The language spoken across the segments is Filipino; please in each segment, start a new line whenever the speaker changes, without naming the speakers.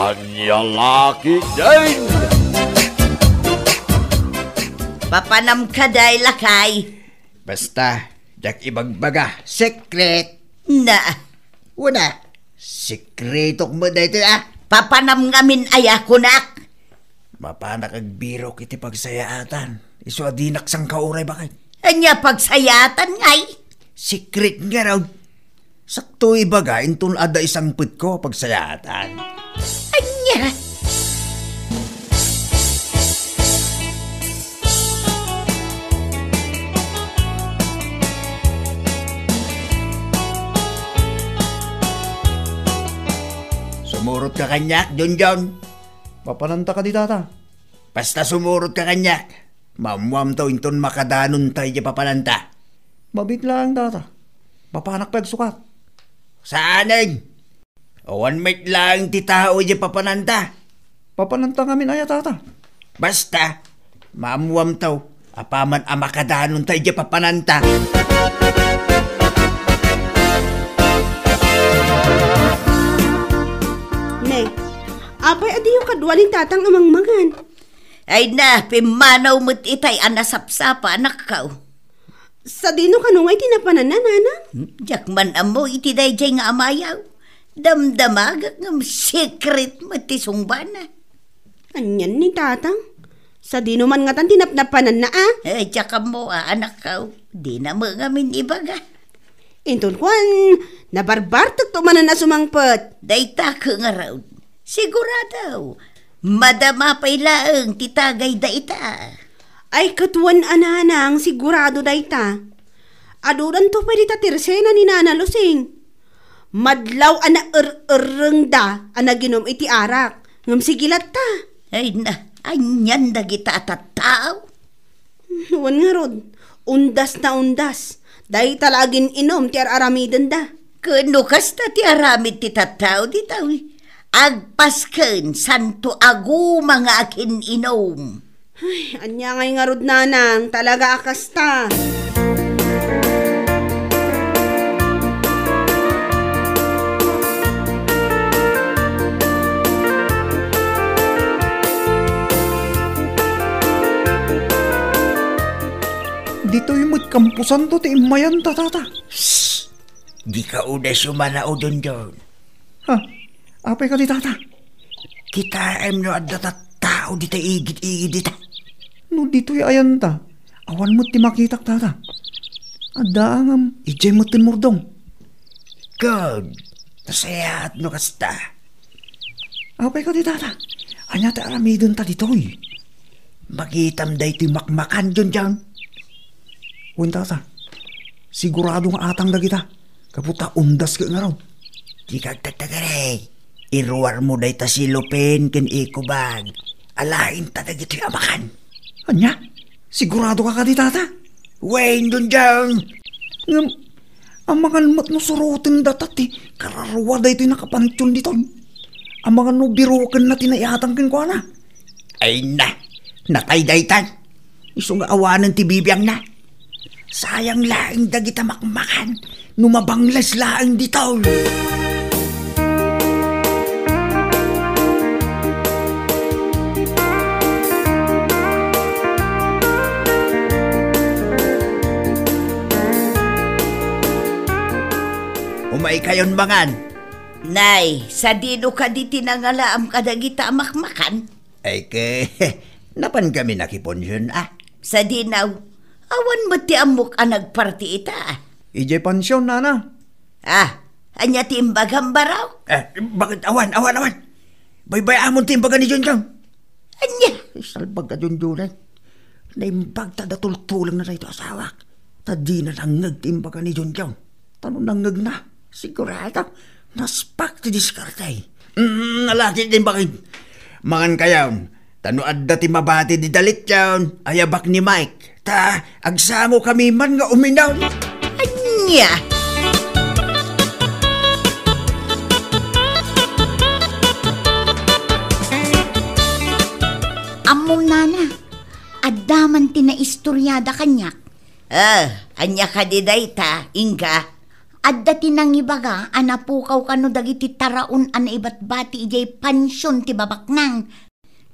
Anya laki din.
Papanam ka day lakay.
Basta, jak ibagbaga, secret.
Na,
Una, sekretok mo dito
papanam ngamin ayakunak.
Mapanak agbiro kiti pagsayaatan. Iso adinak sang kauray bakit?
Anya pagsayatan ngay.
Secret nga raw. Sakto ibaga, intun ada isang put ko pagsayaatan.
Anya.
Sumurot ka kanyak, John.
Papananta ka di tata.
Basta sumurot ka kanyak. Mamuam to intun makadanon tayo di papananta.
Mabigla ang tata. Papanak pagsukat.
Saaning? One mate lang ti tao di papananta.
Papananta ngamin aya tata.
Basta, mamuam to. Apaman ang makadanon tayo di papananta.
Ne, apay adi yung kadwaling tatang amang mangan.
Ay na, pimanaw mo't itay anasapsapa anak ka.
Sa dino kanungay tinapanan na, nanang?
Jakman amo itiday jay nga amayaw. Damdamagak ng secret matisungban.
Anyan ni tatang. Sa dino man nga tan tinapnapanan na
Eh, tsaka mo anak ka. Di na mo ngamin ibaga.
Intun kwan, nabarbartok to manan na sumangpet.
Dayta ka nga raw. Sigurado. Madama pa'y laang titagay dayta.
Ay katuan ananang sigurado dayta. Aduran to pwede tatirsena ni Nana Lusing. Madlaw ana er-ereng da ana ginom iti arak. Ngam sigilat ta.
Ay na, anyan da kita atatao.
Wan nga rod, undas na undas. Dahi talagin inom ti aramiden da.
Kano kasta ti aramid ti tatao di tawi. Agpasken santo agu mga akin inom.
Ay, anya ngay nga rod nanang, talaga akasta.
Dito yung mo't kampusan to ti imayan tata.
Shhh! Di ka una sumanao John.
Ha? Apay ka di tata.
Kita no adda tao di ta igit-igit di ta.
No dito yung ayan ta. Awan mo't ti makitak tata. Adda angam, ijay mo't tinmurdong.
God, nasaya at no kasta.
Apay ka di tata. Anya ta aramidon ta dito eh.
Magitam da iti makmakan John.
Uwan tata. Sigurado nga atang da kita. Kaputa undas ka nga raw.
Di kagtatagare. Iruwar mo da ita si Lupin ken ikubag. Alain ta da gito yung amakan.
Anya? Sigurado ka di tata?
Wayne John.
Ngam, ang mga mat no surutin datati. Kararwa da ito'y nakapantyon dito. Ang mga no birukan na tinayatang kinkwana.
Ay na, nakaiday-tan. Iso nga awanan ti bibiyang na. Sayang laing dagita makmakan. Numabanglas laing ditaw. Umay kayon mangan.
Nay, sa dino ka di tinangalaam kadagita makmakan.
Ay ke, napan kami nakiponsyon
Sa dinaw, awan mo ti amok ang nagparti ita.
Ijay pansyon, nana.
Anya ti imbagambaraw?
Bakit awan? Baybay amon ti imbaga ni John.
Anya?
Salbag ka John. Naimbag ta datultulang na ito asawak. Tadi na nangag ti imbaga ni John. Tanong nangag na. Sigurado. Naspak ti diskartay. Alati din bakit. Mangan kayaw. Tano adda ti mabati di dalit yawn. Ayabak ni Mike. Ta, agsamo kami man nga uminaw.
Anya?
Among nana, addaman ti na istoryada kanyak.
Anya ka di dayta, Inga. Adda tinang ibaga, anapukaw kano dagiti taraon ana ibat-bati ijay pansyon ti babaknang.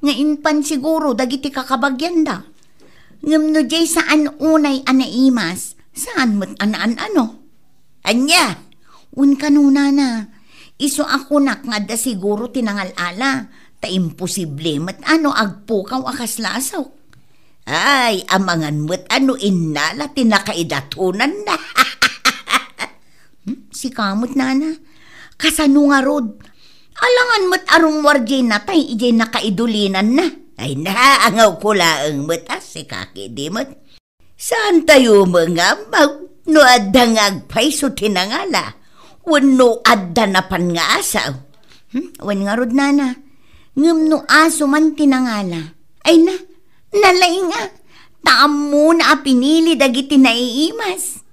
Ngayon pan siguro dagiti kakabagyan da. Ngam no jay saan unay anaimas, saan mo't ano? Anya, un kanuna na. Iso ako nak nga da siguro tinangalala. Ta imposible mat agpukaw akas lasaw. Ay, amangan mo't inala tinakaidatunan na. Si kamot nana, kasano nga rod? Alangan mo't arong warjay na tay, ijay nakaidulinan na. Ay naangaw ko laang mo't si kaki di mo't. Saan tayo mga no adda nga agpay tinangala? Wano adda na pan nga asaw? Wan nga rod nana, ngam no aso man tinangala. Ay nalay nga, taam na pinili dagiti naiimas.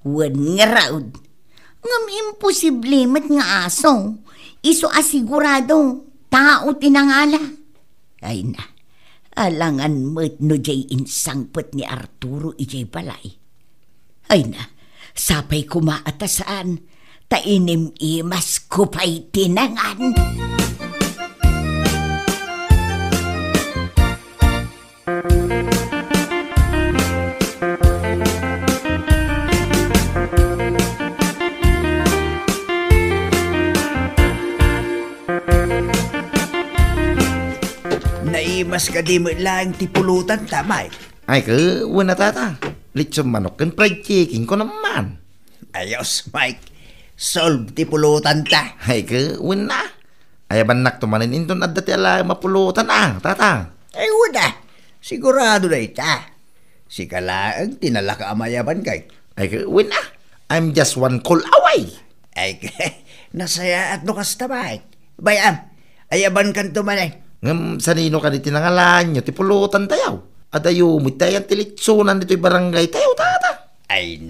Wan nga raod. Ngam imposible mat nga aso. Iso asigurado, tao tinangala. Ay alangan mat no jay insangpot ni Arturo ijay balay. Ay sapay kumaatasaan, tainim imas kupay tinangan.
Naimas ka di mo lang tipulutan, tamay.
Ay wala tata. Lechon manok kan fried chicken ko naman.
Ayos, Mike. Solve tipulutan ta.
Ay wala. Ay banak tumanin inton adda ti ala mapulutan tata.
Ay wala. Sigurado na ita. Si kalaang tinalaka amayaban kay.
Ay wala. I'm just one call away.
Ay nasaya at nukas ta, Mike. Bayam, ayaban kan tumanay.
Ngam sanino ka di tinangalan nyo, tipulutan tayaw. Adayo, mitayan tilitsunan dito'y barangay tayaw, tata.
Ay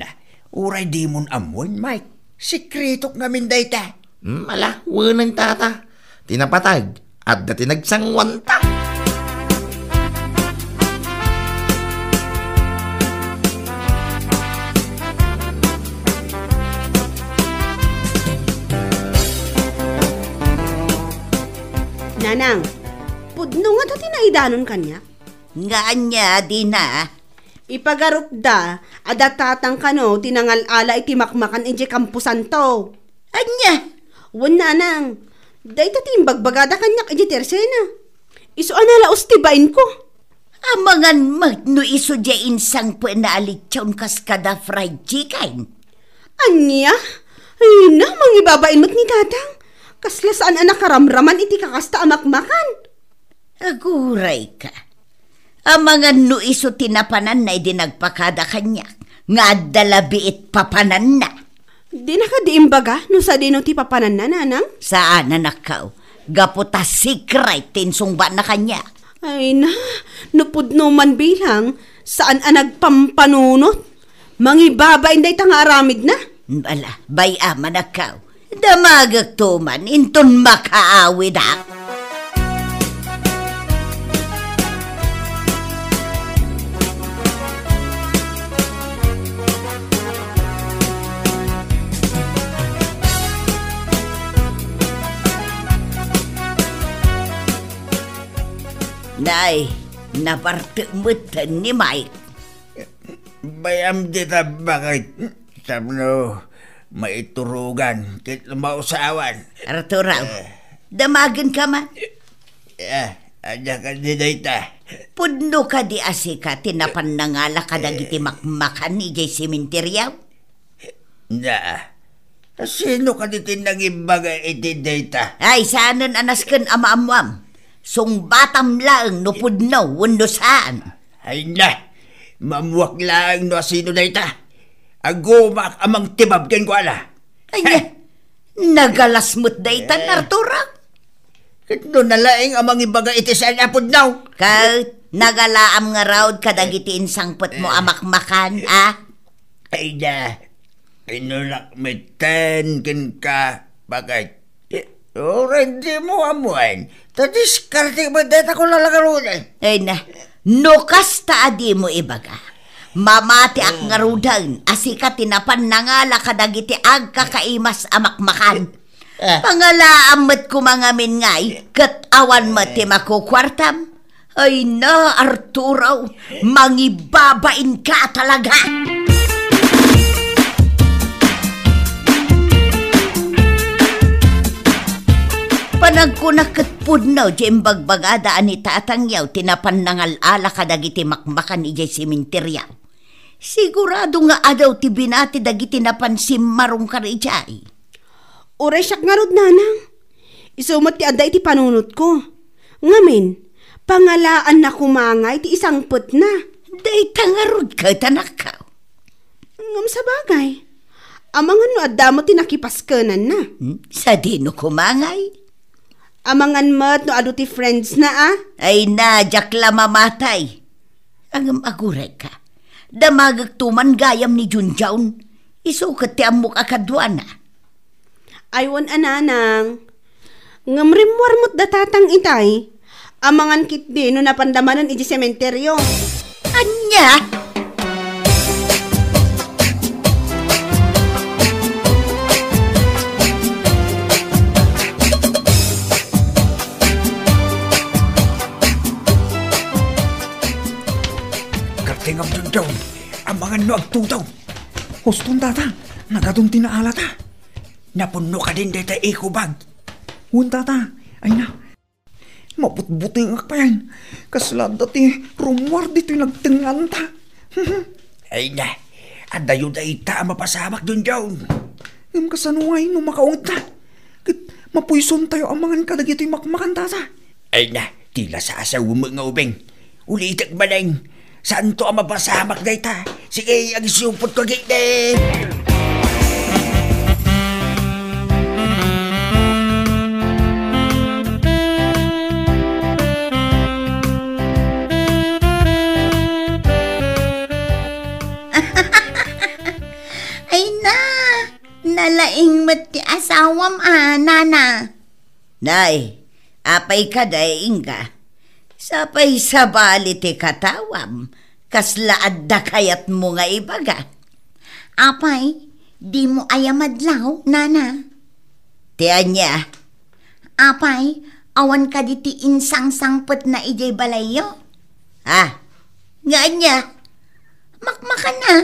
uray di mon amon, Mike. Sikretok ngamin day ta.
Ala, wanang tata. Tinapatag, at dati nagsangwan ta.
Nanang, pudno nga dati naidanon kanya.
Nga anya di na.
Ipagarup da, adatatang kano, tinangalala iti makmakan iti kampusan to.
Anya?
Wan nanang, day tatim bagbagada kanyak iti tersena. Iso analaos tibain ko.
Amangan no iso jain sang na alityon kas kada fried chicken.
Anya? Ay na, mangibabain mo't ni tatang. Kasla saan anak karamraman iti kakasta amakmakan.
Aguray ka. Amangan no iso tinapanan na idinagpakada kanya. Nga dalabiit papanan na.
Di nakadiimbaga no sa dino ti papanan na, nanang?
Saan nanakaw? Gaputa secret tinsungba na kanya.
Ay na, nupudno man bilang, saan nagpampanunot? Mangibabain day tang aramid na?
Bala, baya manakaw. Damagag to man, inton makaawid ak. Nay, napartumutan ni Mike.
Bayam dita bakit? Sabno, maiturugan, kit mausawan.
Arturo, damagan ka man.
Adya ka di dayta.
Pudno ka di asika, tinapan na nga la kadagiti makmakan ni jay simenteryaw.
Sino ka di tinagimbaga iti dayta?
Ay, saanan anasken ama-amwam. Sung batam lang no pudno, wano saan.
Ay mamuwak lang no sino dayta. Agumak amang tibab ken ko ala.
Ay, nagalasmut dayta, Arturo.
Kito nalaing amang ibaga iti sa napod now.
Kahit nagalaam nga raod kadagiti insangpot mo amakmakan,
Ay inulak may ten ken ka bakit? Hindi mo amuan. Tadiskarte mo data ko lalakaroon.
Ay no kasta adi mo ibaga. Mamati ak nga rudan, asika tinapan na nga lakadagiti ag kakaimas amakmakan. Pangalaam mat kumangamin ngay, kat awan mat makukwartam. Ay na, Arturo, mangibabain ka talaga. Panagkunakat po no, diyang bagbagada ani tatang yaw, tinapan nangal-ala kadagiti makmakan ijay simenteryaw. Sigurado nga adaw ti binati dagiti napansim marong karijay.
Uray siyak nga rod, nanang. Isumat ti aday ti panunot ko. Ngamin, pangalaan na kumangay ti isang put na.
Day tangarod ka, tanakaw.
Ngam sa bagay. Amangan no adda mo ti nakipaskanan na.
Sa dino kumangay?
Amangan mat no ado ti friends na
Ay na, jakla mamatay. Ang aguray ka. Damagagtuman gayam ni Junjaun. Isukat ti amok akadwana.
Aywan ananang. Ngamrimwar mo't datatang itay. Amangan kit di no napandamanan iti sementeryo.
Anya?
Kartingam dun daw, ang mga no agtutaw. Hustong tata, nagadong tinaala ta. Napuno ka din deta ikubag. Hun tata, ay na. Maputbuting ak pa yan. Kaslad dati, rumwar dito yung nagtingan ta. Ay na, adayo da ita mapasamak dun daw. Ngam kasanuay no makaunta. Kit mapuison tayo ang mga kadagito yung makmakan tata. Ay na, tila sa asaw mga ubeng. Ulitak maneng. Saan to ang mapasamak na ita? Sige, ang isupot ko gigde!
Ay na, nalaing mat ti asawam nana. Nay, apay ka daing ka. Sapay sa bali ti katawam, kaslaad da kayat mo nga ibaga. Apay, di mo ayamadlaw, nana. Tiyan niya. Apay, awan ka di ti insang-sangpot na ijay balayo. Nga niya. Makmakan na.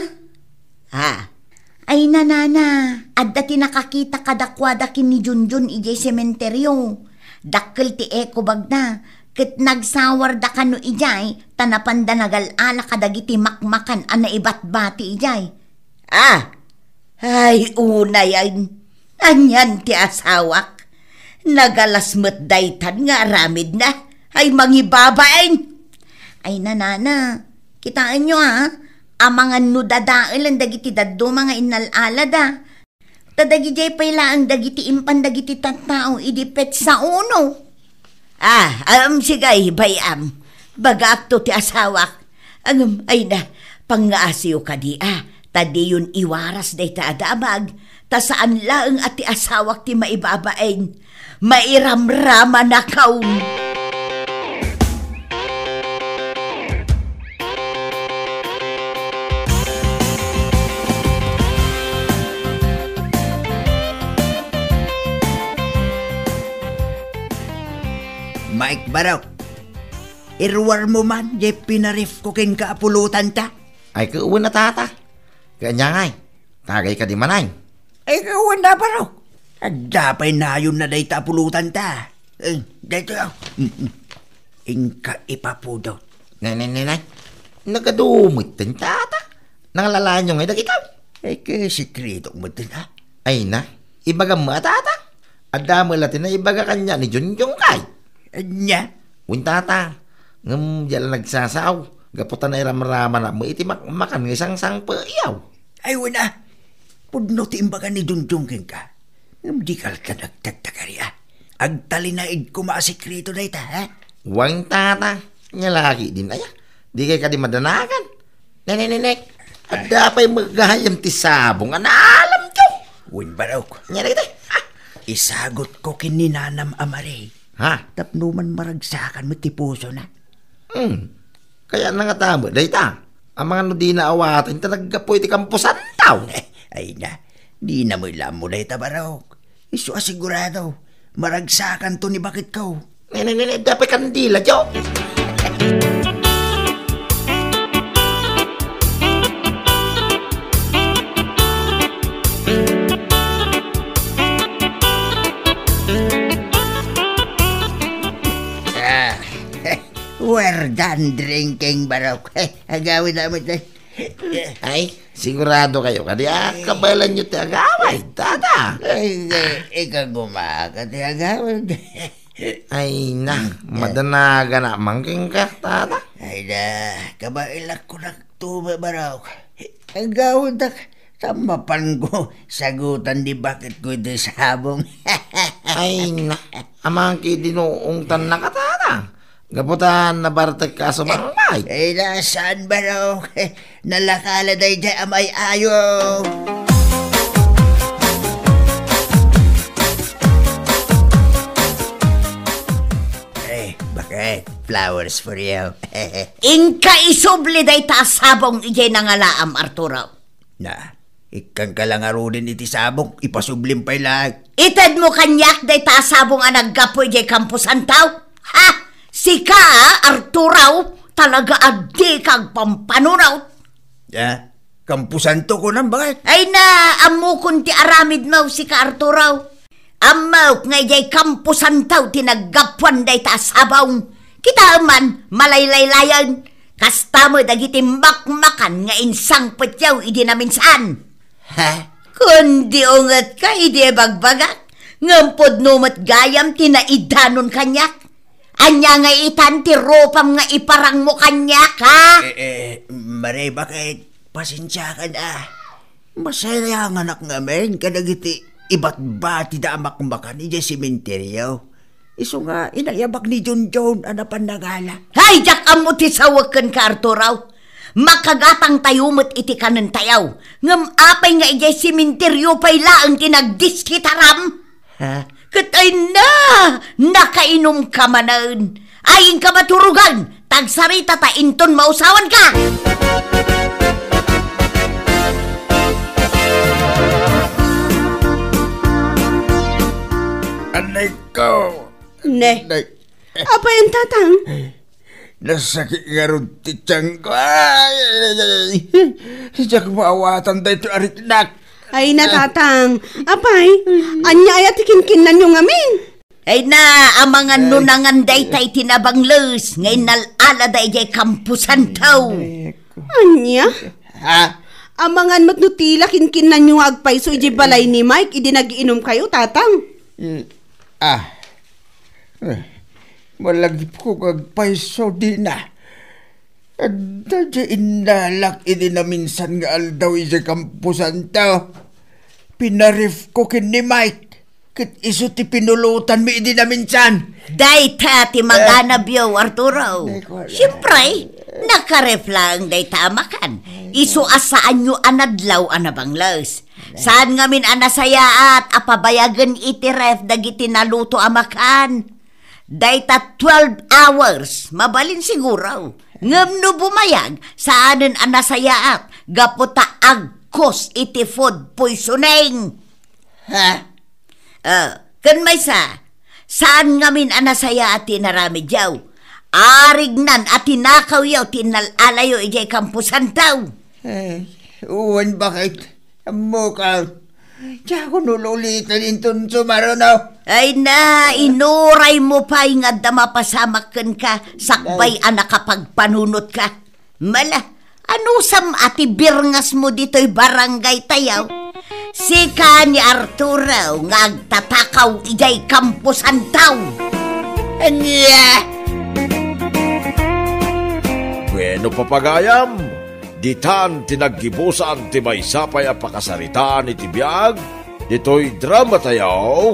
Ay nanana, adda ti nakakita kadakwada kin ni Junjun ijay sementeryo. Dakkel ti eko bagna. Kit nagsawar da kano ijay, tanapan da nagal-ala kadagiti makmakan ana ibat-bati ijay. Ay unay ay, anyan ti asawak. Nagalasmet daytan nga aramid na, ay mangibabain. Ay nanana, kitaan nyo amangan no dadailan dagiti daddo mga inal-ala da. Tadagijay pala ang dagiti impan dagiti tattao idipet sa uno. Sigay, bayam. Bagakto ti asawak. Ay na, pangaasiyo ka di, tadi yun iwaras day ta adamag, ta saan laang at ti asawak ti maibabain, mairamrama na kaun.
Mike Barok, irwar mo man, di pinarif ko kin kaapulutan ta.
Ay kauwan na tata. Kanya ngay, tagay ka di manay.
Ay kauwan na Barok. Adapay na yun na day taapulutan ta. Dito yaw. Ingka ipapudot.
Nay, nagadumit din tata. Nangalaan nyo ngay dagitaw.
Ay kasikreto mo din
Ay na, ibaga mo tata. Adamo latin na ibaga kanya ni Junjung kay.
Anya?
Wintata, ngam jala nagsasaw, gaputan na iramrama na mo iti makan ng isang payaw.
Ay wala, pudno ti imbaga ni Junjung ka. Ngam di ka nagtagtagari Agtalinaid ko maasikreto na ita,
Wintata, nga lagi din aya, di kay ka di madanagan. Nenek, at dapay magahayam ti sabong, alam ko.
Win Barok,
Nga na kita,
isagot ko kininanam amare. Tapno man maragsakan mo ti puso na.
Kaya na nga tamo, day ta. Ang mga no di naawatan, talaga po iti kampusan daw.
Ay na, di na mo ilam mo na itabarok. Iso asigurado, maragsakan to ni bakit ka.
Dapat kandila, Jo.
We're done drinking, barok. Agawin namin tayo.
Ay, sigurado kayo. Kaya kabalan nyo ti agaway, tata.
Ay, ikaw gumakat, agawin.
Ay na, madanaga na mangking ka, tata.
Ay na, kabailak ko na tuba, barok. Agawin na, tamapan ko, sagutan di bakit ko ito sabong.
Ay na, amang kidinuong tan na ka, tata. Gaputan na bartek ka sumangay.
Ay, nasaan ba raw? Nalakala day dyan amay ayo. Bakit? Flowers for you.
Inka isubli day taasabong ijay nangalaam, Arturo.
Na, ikang kalangarunin iti sabong, ipasublim pa'y lag.
Ited mo kanyak day taasabong ang naggapo ijay kampusan tao? Ha? Sika, Arturo, talaga adi kag pampanunaw.
Kampusan to ko nang bakit?
Ay na, amo kunti aramid mo sika, Arturo. Amaw nga ijay kampusan tao tinaggapuan day taasabong. Kita man, malaylaylayan. Kasta mo dagiti makmakan nga insang petyaw idi na minsan.
Ha?
Kundi unget ka, idi bagbagak. Ngampod numat gayam tinaidanon kanyak. Anya nga itan ti ropam nga iparang mo kanyak, ha?
Maray, bakit? Pasensya ka na. Masaya ang anak ngamin, kadagiti iba't bati da amakmakan ni simenteryo. Iso nga, inayabak ni John anapan nagala.
Hay, jak amo ti sawakan ka, Arturo. Makagatang tayumot iti kanan tayaw. Ngam apay nga ijay simenteryo pa'y laang tinagdiskitaram.
Ha?
Katay na! Nakainom ka manan. Ayin ka maturugan. Tagsarita ta inton mausawan ka.
Anay ko.
Ne.
Anay.
Apa yung tatang?
Nasakit nga ron ti tiyang ko. Ay! Siya kumawatan tayo ito ariknak.
Ay natatang. Apay, anya ay atikinkin na nyo ngamin.
Ay na, ang mga nunangan day tay tinabanglos. Ngayon nalala day jay kampusan tao.
Anya?
Ha?
Ang mga matnutila kinkin na nyo agpay so iji balay ni Mike, idi nagiinom kayo, tatang.
Malagi ko kagpaiso di na. At dadya inalak idi na minsan nga aldaw isi kampusan tao. Pinarif ko kin ni Mike. Kit iso ti pinulutan mi idi na minsan.
Day ta ti maganab yaw, Arturo. Siyempre, nakaref lang day ta makan. Iso asaan nyo anadlaw anabanglos. Saan ngamin anasaya at apabayagan iti ref dagiti naluto amakan. Day ta 12 hours, mabalin siguro. Ngam no bumayag, saanin anasaya at gaputa agkos iti food poisoning.
Ha?
Kan may saan ngamin anasaya at tinarami jaw. Arignan at tinakaw yaw tinalalayo ijay kampusan taw.
Uwan bakit? Amo ka. Diya ko nululitan intun sumarunaw.
Ay na, inuray mo pa nga damapasamakan ka, sakbay anak kapag panunot ka. Mala, anusam ati birngas mo dito'y barangay tayaw? Sika ni Arturo nga agtatakaw ijay kampusan taw.
Anya!
Bueno papagayam, ditan tinaggibusan ti may sapay a pakasaritaan iti biyag, dito'y drama tayaw,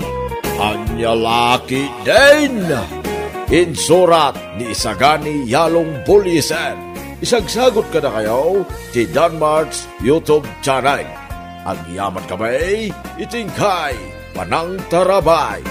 Anya Laki din. Insurat ni Isagani Yalong Buliesen. Isagsagot ka na kayo ti Danmarks YouTube channel. Ang yaman kamay, itingkay, Panang Tarabay.